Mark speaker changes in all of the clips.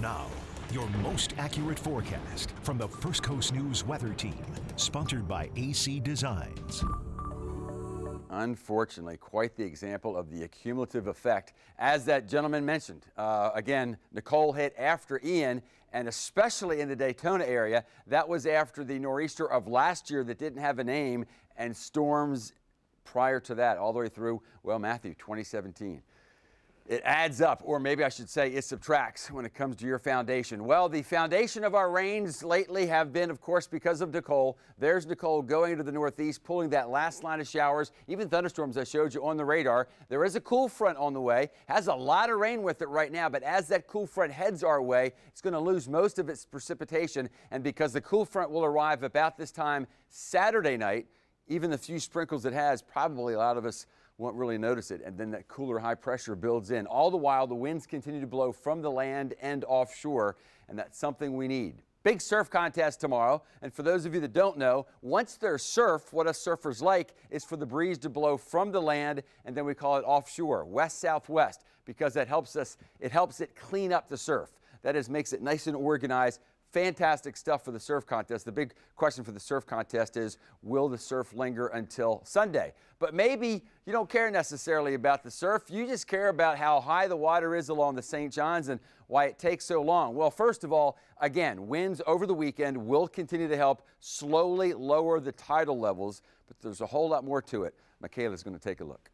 Speaker 1: Now, your most accurate forecast from the First Coast News Weather Team, sponsored by AC Designs.
Speaker 2: Unfortunately, quite the example of the accumulative effect. As that gentleman mentioned, again, Nicole hit after Ian, and especially in the Daytona area. That was after the nor'easter of last year that didn't have a name, and storms prior to that, all the way through, well, Matthew, 2017. It adds up, or maybe I should say it subtracts when it comes to your foundation. Well, the foundation of our rains lately have been, of course, because of Nicole. There's Nicole going to the northeast, pulling that last line of showers, even thunderstorms I showed you on the radar. There is a cool front on the way, has a lot of rain with it right now, but as that cool front heads our way, it's going to lose most of its precipitation, and because the cool front will arrive about this time Saturday night, even the few sprinkles it has, probably a lot of us won't really notice it, and then that cooler high pressure builds in. All the while, the winds continue to blow from the land and offshore, and that's something we need. Big surf contest tomorrow, and for those of you that don't know, once there's surf, what us surfers like is for the breeze to blow from the land, and then we call it offshore, west-southwest, because that helps it clean up the surf. That is, makes it nice and organized. Fantastic stuff for the surf contest. The big question for the surf contest is, will the surf linger until Sunday? But maybe you don't care necessarily about the surf. You just care about how high the water is along the St. Johns and why it takes so long. Well, first of all, again, winds over the weekend will continue to help slowly lower the tidal levels, but there's a whole lot more to it. Michaela's going to take a look.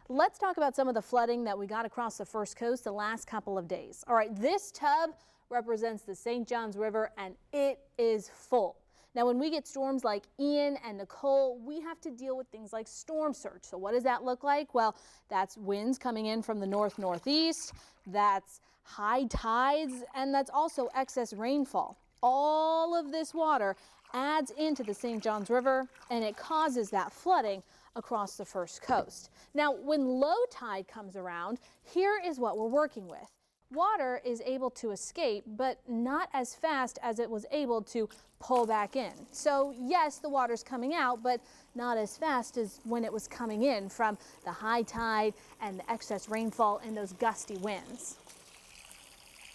Speaker 3: Let's talk about some of the flooding that we got across the First Coast the last couple of days. All right, this tub represents the St. Johns River, and it is full. Now, when we get storms like Ian and Nicole, we have to deal with things like storm surge. So what does that look like? Well, that's winds coming in from the north-northeast, that's high tides, and that's also excess rainfall. All of this water adds into the St. Johns River, and it causes that flooding across the First Coast. Now, when low tide comes around, here is what we're working with. Water is able to escape, but not as fast as it was able to pull back in. So yes, the water's coming out, but not as fast as when it was coming in from the high tide and the excess rainfall and those gusty winds.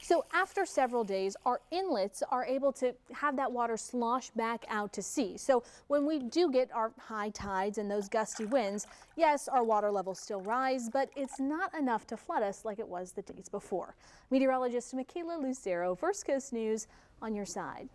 Speaker 3: So after several days, our inlets are able to have that water slosh back out to sea. So when we do get our high tides and those gusty winds, yes, our water levels still rise, but it's not enough to flood us like it was the days before. Meteorologist Michaela Lucero, First Coast News, on your side.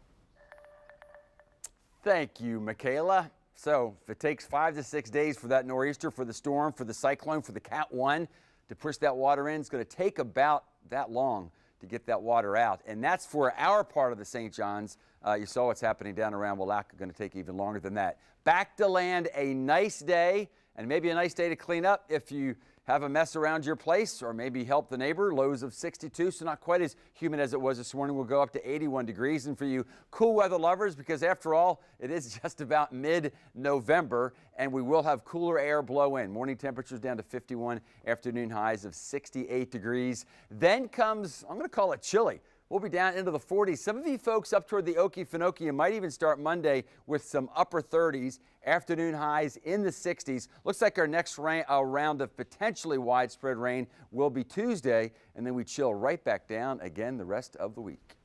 Speaker 2: Thank you, Michaela. So if it takes 5 to 6 days for that nor'easter, for the storm, for the cyclone, for the Cat 1 to push that water in, it's going to take about that long to get that water out. And that's for our part of the St. Johns. You saw what's happening down around Willaca, going to take even longer than that. Back to land, a nice day, and maybe a nice day to clean up if you have a mess around your place, or maybe help the neighbor. Lows of 62, so not quite as humid as it was this morning. We'll go up to 81 degrees. And for you cool weather lovers, because after all, it is just about mid-November, and we will have cooler air blow in. Morning temperatures down to 51, afternoon highs of 68 degrees. Then comes, I'm going to call it chilly. We'll be down into the 40s. Some of you folks up toward the Okefenokee might even start Monday with some upper 30s. Afternoon highs in the 60s. Looks like our next round of potentially widespread rain will be Tuesday, and then we chill right back down again the rest of the week.